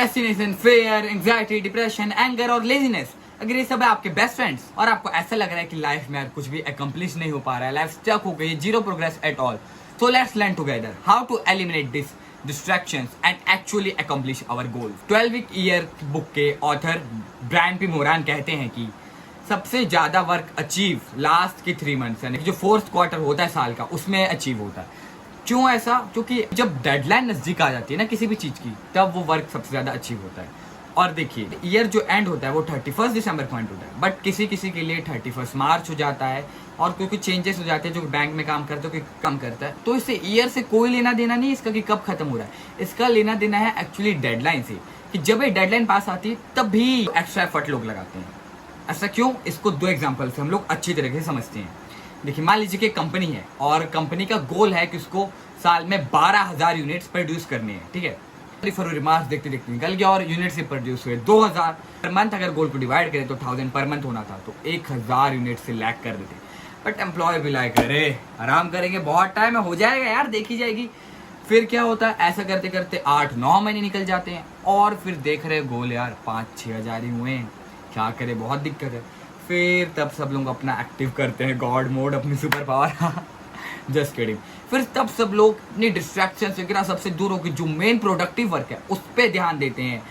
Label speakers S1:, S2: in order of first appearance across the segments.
S1: Destination, fair, anxiety, depression, anger और laziness, अगर ये सब है आपके बेस्ट फ्रेंड्स और आपको ऐसा लग रहा है कि लाइफ में यार कुछ भी अकम्प्लिश नहीं हो पा रहा है, लाइफ स्टक हो गई, zero progress at all, so let's learn together how to eliminate this distractions and actually accomplish our goals. 12 week year book के ऑथर ब्रायन पी मोरान कहते हैं कि सबसे ज्यादा वर्क अचीव लास्ट की 3 मंथ्स यानी जो फोर्थ क्वार्टर होता है साल का उसमें अचीव होता है। क्यों ऐसा? क्योंकि जब डेडलाइन नजदीक आ जाती है ना किसी भी चीज की, तब वो वर्क सबसे ज्यादा अचीव होता है। और देखिए, ईयर जो एंड होता है वो 31 दिसंबर को एंड होता है, बट किसी किसी के लिए 31 मार्च हो जाता है, और कोई चेंजेस हो जाते हैं, जो बैंक में काम करते हो कोई कम करता है। तो इससे ईयर से कोई लेना देना नहीं इसका कि कब खत्म हो रहा है, इसका लेना देना है एक्चुअली डेडलाइन से, कि जब ये डेडलाइन पास आती है तब भी एक्स्ट्रा एफर्ट लोग लगाते हैं। ऐसा क्यों? इसको 2 एग्जाम्पल से हम लोग अच्छी तरीके से समझते हैं। देखिए, मान लीजिए कि कंपनी है और कंपनी का गोल है कि उसको साल में 12,000 यूनिट्स प्रोड्यूस करने हैं, ठीक है। फरवरी मार्च देखते देखते निकल गया और यूनिट से प्रोड्यूस हुए 2000 पर मंथ। अगर गोल को डिवाइड करें तो 1000 पर मंथ होना था, तो 1000 यूनिट से लैक कर देते। बट एम्प्लॉय भी लाइक अरे आराम करेंगे, बहुत टाइम है, हो जाएगा यार, देखी जाएगी। फिर क्या होता है, ऐसा करते करते 8-9 महीने निकल जाते हैं और फिर देख रहे गोल यार 5-6 हज़ार ही हुए हैं, क्या करे, बहुत दिक्कत है। फिर तब सब लोग अपना एक्टिव करते हैं गॉड मोड, अपनी सुपर पावर जस्ट किडिंग। फिर तब सब लोग अपनी डिस्ट्रैक्शन वगैरह सबसे दूर होकर जो मेन प्रोडक्टिव वर्क है उस पर ध्यान देते हैं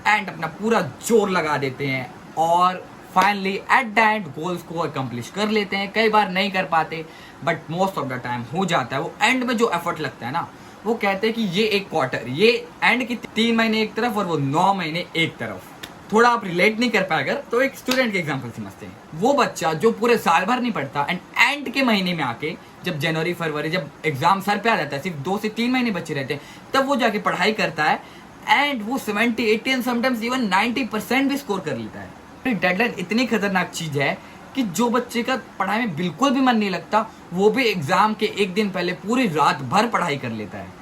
S1: एंड अपना पूरा जोर लगा देते हैं, और finally at the end goals को अकम्प्लिश कर लेते हैं। कई बार नहीं कर पाते, but most of the time हो जाता है। वो एंड में जो एफर्ट लगता है ना, वो कहते हैं कि ये एक क्वार्टर, ये एंड की 3 महीने एक तरफ और वो 9 महीने एक तरफ। थोड़ा आप रिलेट नहीं कर पाए अगर, तो एक स्टूडेंट के एग्जांपल समझते हैं। वो बच्चा जो पूरे साल भर नहीं पढ़ता एंड एंड के महीने में आके, जब जनवरी फरवरी जब एग्जाम सर पे आ जाता है, सिर्फ 2 से 3 महीने बचे रहते हैं, तब वो जाके पढ़ाई करता है एंड वो 70, 80 एंड समटाइम्स इवन 90% भी स्कोर कर लेता है। डेडलाइन इतनी खतरनाक चीज है कि जो बच्चे का पढ़ाई में बिल्कुल भी मन नहीं लगता, वो भी एग्जाम के एक दिन पहले पूरी रात भर पढ़ाई कर लेता है।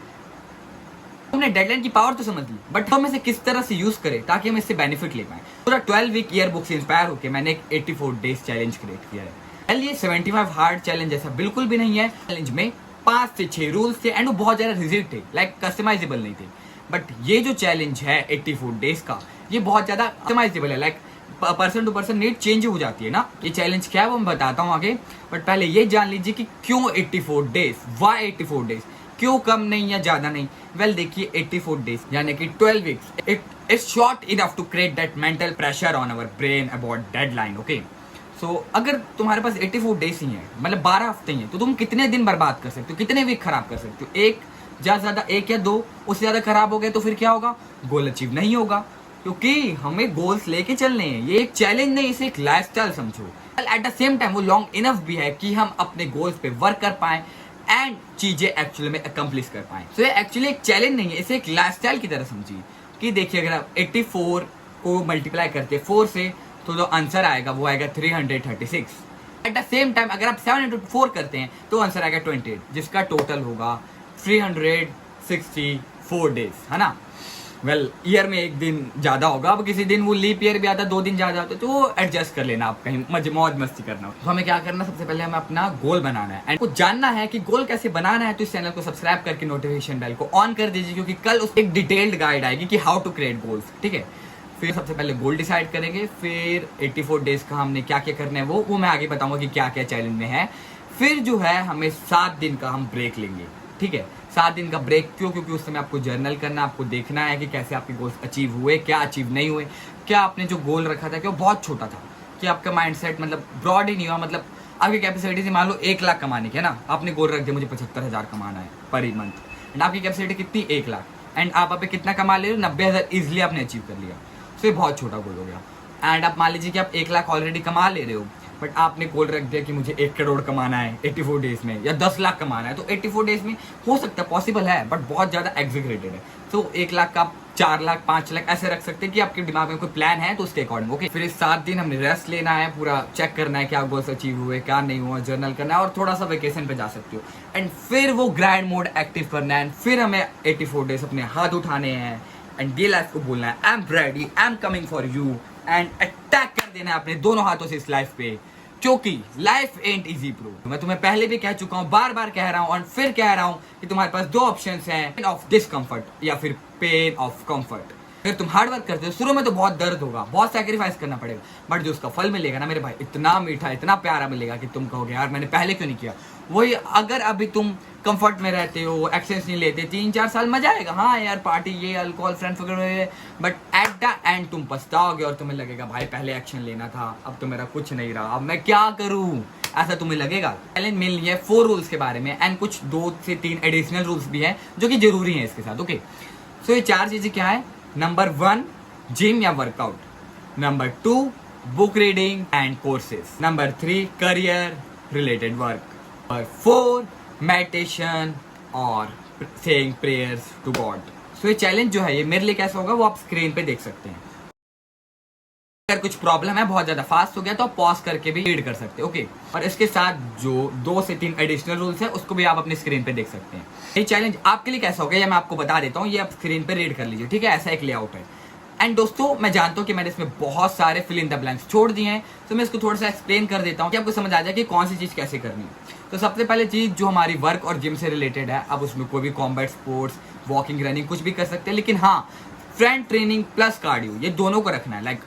S1: हमने डेडलाइन की पावर तो समझ ली, बट हम इसे किस तरह से यूज करें ताकि हम इससे बेनिफिट ले पाए। पूरा 12 वीक ईयर बुक से इंस्पायर होकर मैंने एक 84 डेज चैलेंज क्रिएट किया है। ये 75 हार्ड चैलेंज ऐसा बिल्कुल भी नहीं है। चैलेंज में 5 से 6 रूल्स थे एंड वो बहुत ज्यादा रिजिड थे, लाइक कस्टमाइजेबल नहीं थे। बट ये जो चैलेंज है 84 डेज का, ये बहुत ज्यादा कस्टमाइजेबल है, like person to person need change हो जाती है ना। ये चैलेंज क्या है वो मैं बताता हूँ आगे, बट पहले ये जान लीजिए कि क्यों 84 डेज, वाई 84 डेज, क्यों कम नहीं या ज्यादा नहीं। वेल देखिए, 84 डेज यानी कि 12 weeks, it is short enough to create that mental pressure on our brain about deadline. Okay, so अगर तुम्हारे पास 84 डेज ही है, मतलब 12 हफ्ते ही है, तो तुम कितने दिन बर्बाद कर सकते हो, कितने वीक खराब कर सकते हो? एक ज्यादा 1 या 2, उससे ज्यादा खराब हो गए तो फिर क्या होगा? गोल अचीव नहीं होगा, क्योंकि हमें गोल्स लेके चलने हैं। ये एक चैलेंज नहीं, इसे एक लाइफस्टाइल समझो। एट द सेम टाइम वो लॉन्ग इनफ भी है कि हम अपने गोल्स पे वर्क कर पाए एंड चीजें एक्चुअली में अकम्प्लिश कर पाए। सो ये एक्चुअली एक चैलेंज नहीं है, इसे एक लाइफस्टाइल की तरह समझिए। कि देखिए, अगर आप 84 को मल्टीप्लाई करते 4 से, तो जो आंसर आएगा वो आएगा 336। एट द सेम टाइम अगर आप 7 into 4 करते हैं तो आंसर आएगा 28, जिसका टोटल होगा 364 डेज, है ना। वेल ईयर में एक दिन ज्यादा होगा, अब किसी दिन वो लीप ईयर भी आता है, 2 दिन ज्यादा होते, तो एडजस्ट कर लेना, आप कहीं मौज मस्ती करना। तो हमें क्या करना, सबसे पहले हमें अपना गोल बनाना है एंड को जानना है कि गोल कैसे बनाना है। तो इस चैनल को सब्सक्राइब करके नोटिफिकेशन बेल को ऑन कर दीजिए, क्योंकि कल उस एक डिटेल्ड गाइड आएगी कि हाउ टू क्रिएट गोल्स, ठीक है। फिर सबसे पहले गोल डिसाइड करेंगे, फिर 84 डेज का हमने क्या क्या करना है वो मैं आगे बताऊंगा कि क्या क्या चैलेंज में है। फिर जो है हमें 7 दिन का हम ब्रेक लेंगे, ठीक है। 7 दिन का ब्रेक क्यों? क्योंकि उस समय आपको जर्नल करना, आपको देखना है कि कैसे आपके गोल्स अचीव हुए, क्या अचीव नहीं हुए, क्या आपने जो गोल रखा था कि वो बहुत छोटा था, कि आपका माइंडसेट मतलब ब्रॉड ही नहीं हुआ, मतलब आपकी कैपेसिटी से मान लो 1 लाख कमाने की है ना, आपने गोल रख दिया मुझे 75,000 कमाना है पर मंथ, एंड आपकी कैपेसिटी कितनी 1 लाख, एंड आप पे कितना कमा ले रहे हो, 90,000 ईजिली आपने अचीव कर लिया। तो ये बहुत छोटा गोल हो गया। एंड आप मान लीजिए कि आप 1 लाख ऑलरेडी कमा ले रहे हो, बट आपने गोल रख दिया कि मुझे 1 करोड़ कमाना है 84 डेज में, या 10 लाख कमाना है। तो 84 डेज में हो सकता है, पॉसिबल है, बट बहुत ज्यादा एग्जीक्यूटेड है। तो 1 लाख का आप 4 लाख 5 लाख ऐसे रख सकते हैं कि आपके दिमाग में कोई प्लान है तो उसके अकॉर्डिंग। ओके, फिर इस 7 दिन हमने रेस्ट लेना है, पूरा चेक करना है क्या गोल्स अचीव हुए, क्या नहीं हुआ, जर्नल करना है, और थोड़ा सा वेकेशन पे जा सकते हो। एंड फिर वो ग्रैंड मोड एक्टिव करना है, फिर हमें 84 डेज अपने हाथ उठाने हैं एंड ये लाइफ को बोलना है, I am ready, I am coming for you, and attack कर देना है अपने दोनों हाथों से इस लाइफ पे, क्योंकि लाइफ एंट इजी प्रो। मैं तुम्हें पहले भी कह चुका हूं, बार बार कह रहा हूं और फिर कह रहा हूं कि तुम्हारे पास 2 ऑप्शंस हैं, पेन ऑफ डिस्कम्फर्ट या फिर पेन ऑफ कंफर्ट। अगर तुम हार्ड वर्क करते हो शुरू में तो बहुत दर्द होगा, बहुत सैक्रिफाइस करना पड़ेगा, बट जो उसका फल मिलेगा ना मेरे भाई, इतना मीठा इतना प्यारा मिलेगा कि तुम कहोगे यार मैंने पहले क्यों नहीं किया। वही अगर अभी तुम कंफर्ट में रहते हो, एक्सेस नहीं लेते, 3-4 साल मजा आएगा, हाँ यार पार्टी ये अल्कोहल फ्रेंड्स वगैरह, बट एट द एंड तुम पछताओगे और तुम्हें लगेगा भाई पहले एक्शन लेना था, अब तो मेरा कुछ नहीं रहा, अब मैं क्या करूँ, ऐसा तुम्हें लगेगा। चैलेंज मिल लिया है 4 रूल्स के बारे में एंड कुछ 2 से 3 एडिशनल रूल्स भी हैं जो कि जरूरी हैं इसके साथ। ओके, सो ये 4 चीजें क्या है? नंबर 1 जिम या workout, number 2 book reading and courses, number 3 career related work, number 4 meditation और सेइंग प्रेयर्स टू गॉड। सो ये चैलेंज जो है ये मेरे लिए कैसा होगा वो आप स्क्रीन पे देख सकते हैं। अगर कुछ प्रॉब्लम है, बहुत ज्यादा फास्ट हो गया तो आप पॉज करके भी रीड कर सकते हैं। ओके, और इसके साथ जो 2 से 3 एडिशनल रूल्स है उसको भी आप अपनी स्क्रीन पे देख सकते हैं। ये चैलेंज आपके लिए कैसा होगा ये मैं आपको बता देता हूँ, ये आप स्क्रीन पे रीड कर लीजिए, ठीक है? ऐसा एक लेआउट है। एंड दोस्तों मैं जानता हूँ कि मैंने इसमें बहुत सारे फिल इन द ब्लैंक्स छोड़ दिए हैं, तो मैं इसको थोड़ा सा एक्सप्लेन कर देता हूँ कि आपको समझ आ जाए कि कौन सी चीज कैसे करनी है। तो सबसे पहले चीज जो हमारी वर्क और जिम से रिलेटेड है, अब उसमें कोई भी कॉम्बैट स्पोर्ट्स, वॉकिंग, रनिंग कुछ भी कर सकते हैं, लेकिन हाँ फ्रंट ट्रेनिंग प्लस कार्डियो ये दोनों को रखना है। लाइक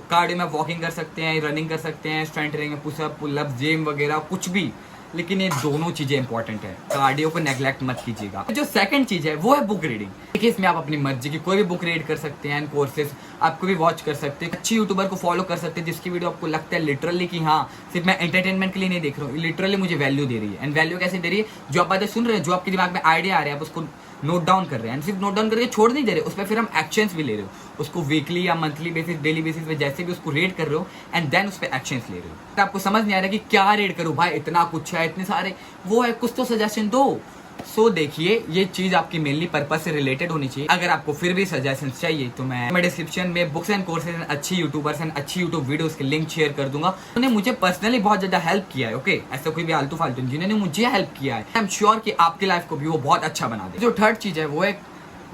S1: कार्डियो में वॉकिंग कर सकते हैं, रनिंग कर सकते हैं, स्ट्रेंथ ट्रेनिंग में पुशअप, पुलअप, जिम वगैरह कुछ भी, लेकिन ये दोनों चीजें इंपॉर्टेंट है, कार्डियो को नेग्लेक्ट मत कीजिएगा। जो सेकंड चीज है वो है बुक रीडिंग। देखिए इसमें आप अपनी मर्जी की कोई भी बुक रीड कर सकते हैं, कोर्सेज आपको भी वॉच कर सकते हैं, अच्छी यूट्यूबर को फॉलो कर सकते हैं जिसकी वीडियो आपको लगता है लिटरली कि हाँ सिर्फ मैं एंटरटेनमेंट के लिए नहीं देख रहा हूँ, लिटरली मुझे वैल्यू दे रही है। एंड वैल्यू कैसे दे रही है? जो आप बातें सुन रहे हैं, जो आपके दिमाग में आइडिया आ रहे हैं, आप उसको नोट डाउन कर रहे हैं, सिर्फ नोट डाउन करके छोड़ नहीं दे रहे, उस पर फिर हम एक्शंस भी ले रहे हो, उसको वीकली या मंथली बेसिस, डेली बेसिस पे जैसे भी उसको रेड कर रहे हो एंड देन उस पर एक्शंस ले रहे हो। तो आपको समझ नहीं आ रहा कि क्या रेड करूँ भाई, इतना कुछ है, इतने सारे वो है, कुछ तो सजेशन दो। सो देखिए ये चीज आपकी मेनली पर्पज से रिलेटेड होनी चाहिए। अगर आपको फिर भी सजेशंस चाहिए तो मैं डिस्क्रिप्शन में बुक्स एंड कोर्सेज एंड अच्छी यूट्यूबर्स एंड अच्छी यूट्यूब वीडियोस के लिंक शेयर कर दूंगा। उन्होंने मुझे पर्सनली बहुत ज्यादा हेल्प किया है। ओके, ऐसा कोई भी आलतू फालतू, जिन्होंने मुझे हेल्प किया है, आई एम श्योर कि आपकी लाइफ को भी वो बहुत अच्छा बना दे। जो थर्ड चीज है वो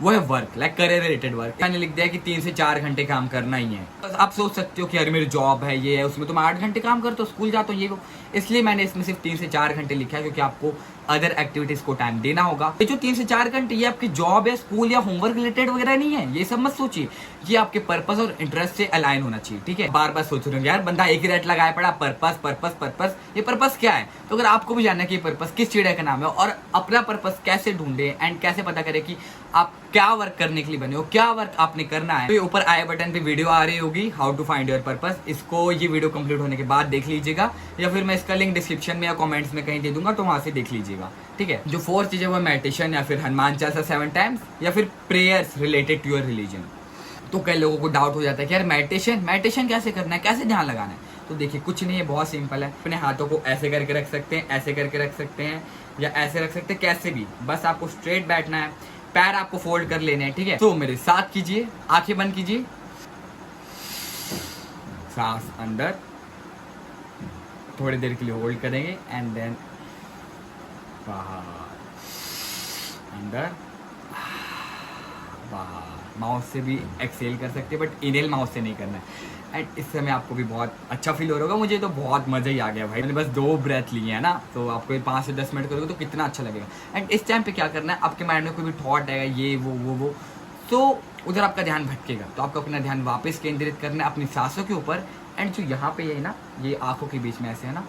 S1: है work, like career related work. मैंने लिख दिया कि 3 से 4 घंटे काम करना ही है। बस आप सोच सकते हो कि यार मेरी जॉब है, ये है, उसमें तो मैं 8 घंटे काम करता हूँ, स्कूल जाता हूँ, ये वो, इसलिए मैंने इसमें सिर्फ 3 से 4 घंटे लिखा है, क्योंकि आपको अदर एक्टिविटीज को टाइम देना होगा। ये जो 3 से 4 घंटे ये आपकी जॉब या स्कूल या होमवर्क रिलेटेड वगैरह नहीं है, ये सब मत सोचिए, ये आपके पर्पस और इंटरेस्ट से अलाइन होना चाहिए, ठीक है? बार बार सोच रहे हो यार बंदा एक ही रेट लगाया पड़ा, पर्पस पर्पस पर्पस, ये पर्पस क्या है? तो अगर आपको भी जानना है कि पर्पस किस चिड़िया का नाम है और अपना पर्पस कैसे ढूंढे एंड कैसे पता करें कि आप क्या वर्क करने के लिए बने हो, क्या वर्क आपने करना है, तो ऊपर आई बटन पे वीडियो आ रही होगी, how to find your purpose. इसको ये वीडियो कंप्लीट होने के बाद देख लीजिएगा, या फिर मैं इसका लिंक डिस्क्रिप्शन में या कमेंट्स में कहीं दे दूंगा, तो वहां से देख लीजिएगा, ठीक है? जो 4 चीजें वो मेडिटेशन या फिर हनुमान चालीसा 7 टाइम्स या फिर prayers related to your religion. तो कई लोगों को डाउट हो जाता है कि यार मेडिटेशन कैसे करना है, कैसे ध्यान लगाना है? तो देखिए कुछ नहीं है, बहुत सिंपल है। अपने हाथों को ऐसे करके रख सकते हैं, ऐसे करके रख सकते हैं, या ऐसे रख सकते हैं, कैसे भी, बस आपको स्ट्रेट बैठना है, पैर आपको फोल्ड कर लेने हैं, ठीक है? तो मेरे साथ कीजिए, आंखें बंद कीजिए, सांस अंदर, थोड़ी देर के लिए होल्ड करेंगे एंड देन बाहर, अंदर बाहर। माउथ से भी एक्सेल कर सकते हैं, बट इनहेल माउथ से नहीं करना है। एंड इस समय आपको भी बहुत अच्छा फील हो रहा होगा, मुझे तो बहुत मजा ही आ गया भाई, मैंने बस 2 ब्रेथ लिए हैं ना, तो आपको 5 से 10 मिनट करोगे तो कितना अच्छा लगेगा। एंड इस टाइम पे क्या करना है, आपके माइंड में कोई भी थॉट आएगा, ये वो, तो उधर आपका ध्यान भटकेगा, तो आपको अपना ध्यान वापस केंद्रित करना है अपनी सांसों के ऊपर। एंड जो यहाँ पे है ना, ये आंखों के बीच में ऐसे है ना,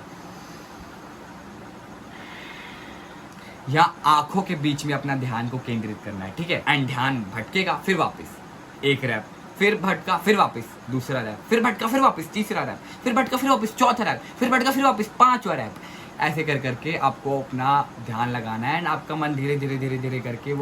S1: या आंखों के बीच में अपना ध्यान को केंद्रित करना है, ठीक है? एंड ध्यान भटकेगा, फिर वापस 1 रैप, फिर भटका, फिर वापस 2रा रैप, फिर भटका, फिर वापस 3रा रैप, फिर भटका, फिर वापस 4था रैप, फिर भटका, फिर वापस 5वां रैप। ऐसे कर करके आपको अपना ध्यान लगाना है एंड आपका मन धीरे धीरे करके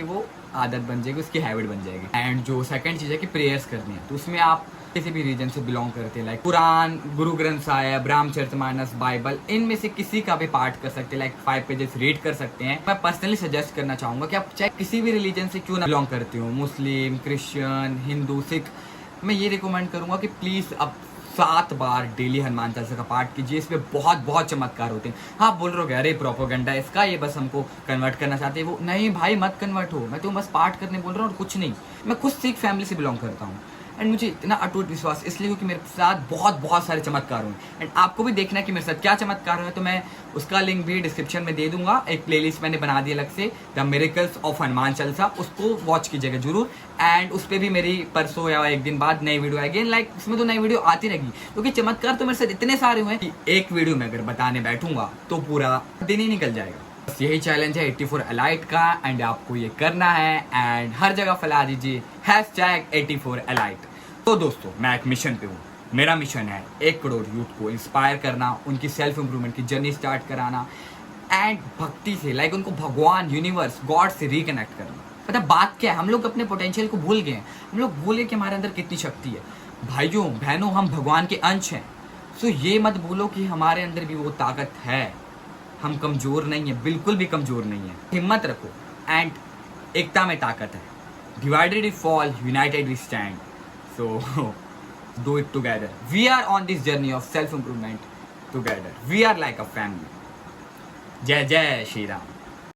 S1: वो आदत बन जाएगी, उसकी हैबिट बन जाएगी। एंड जो सेकंड चीज़ है कि प्रेयर्स करनी है, तो उसमें आप किसी भी रीजन से बिलोंग करते हैं, लाइक कुरान, गुरु ग्रंथ साहिब, रामचरितमानस, बाइबल, इनमें से किसी का भी पाठ कर सकते हैं, लाइक 5 पेजेस रीड कर सकते हैं। मैं पर्सनली सजेस्ट करना चाहूँगा कि आप चाहे किसी भी रिलीजन से क्यों ना बिलोंग करते हो, मुस्लिम, क्रिश्चियन, हिंदू, सिख, मैं ये रिकमेंड करूँगा कि प्लीज़ आप 7 बार डेली हनुमान चालीसा का पाठ कीजिए। इसमें बहुत चमत्कार होते हैं। हाँ, बोल रहे हो अरे प्रोपोगंडा इसका, ये बस हमको कन्वर्ट करना चाहते हैं। वो नहीं भाई, मत कन्वर्ट हो, मैं तो बस पाठ करने बोल रहा हूँ और कुछ नहीं। मैं खुद सिख फैमिली से बिलोंग करता हूँ एंड मुझे इतना अटूट विश्वास इसलिए क्योंकि मेरे साथ बहुत सारे चमत्कार हुए एंड आपको भी देखना है कि मेरे साथ क्या चमत्कार हुए, तो मैं उसका लिंक भी डिस्क्रिप्शन में दे दूंगा। एक प्लेलिस्ट मैंने बना दी अलग से, the miracles of Hanuman Chalisa, उसको वॉच कीजिएगा जरूर। एंड उस पर भी मेरी परसों या एक दिन बाद नई वीडियो आएगी। लाइक उसमें तो नई वीडियो आती रहेगी क्योंकि चमत्कार तो मेरे साथ इतने सारे हुए कि एक वीडियो में अगर बताने बैठूंगा तो पूरा दिन ही निकल जाएगा। बस यही चैलेंज है 84 एलाइट का एंड आपको ये करना है एंड हर जगह फैला दीजिए #84 एलाइट। तो दोस्तों मैं एक मिशन पे हूँ, मेरा मिशन है 1 करोड़ यूथ को इंस्पायर करना, उनकी सेल्फ इंप्रूवमेंट की जर्नी स्टार्ट कराना एंड भक्ति से लाइक उनको भगवान, यूनिवर्स, गॉड से रिकनेक्ट करना। मतलब बात क्या है, हम लोग अपने पोटेंशियल को भूल गए हैं, हम लोग भूले कि हमारे अंदर कितनी शक्ति है। भाइयों बहनों, हम भगवान के अंश हैं। सो ये मत भूलो कि हमारे अंदर भी वो ताकत है, हम कमज़ोर नहीं है, बिल्कुल भी कमज़ोर नहीं है। हिम्मत रखो एंड एकता में ताकत है। Divided we fall, united we stand. So do it together. We are on this journey of self improvement together. We are like a family. जय जय श्री राम।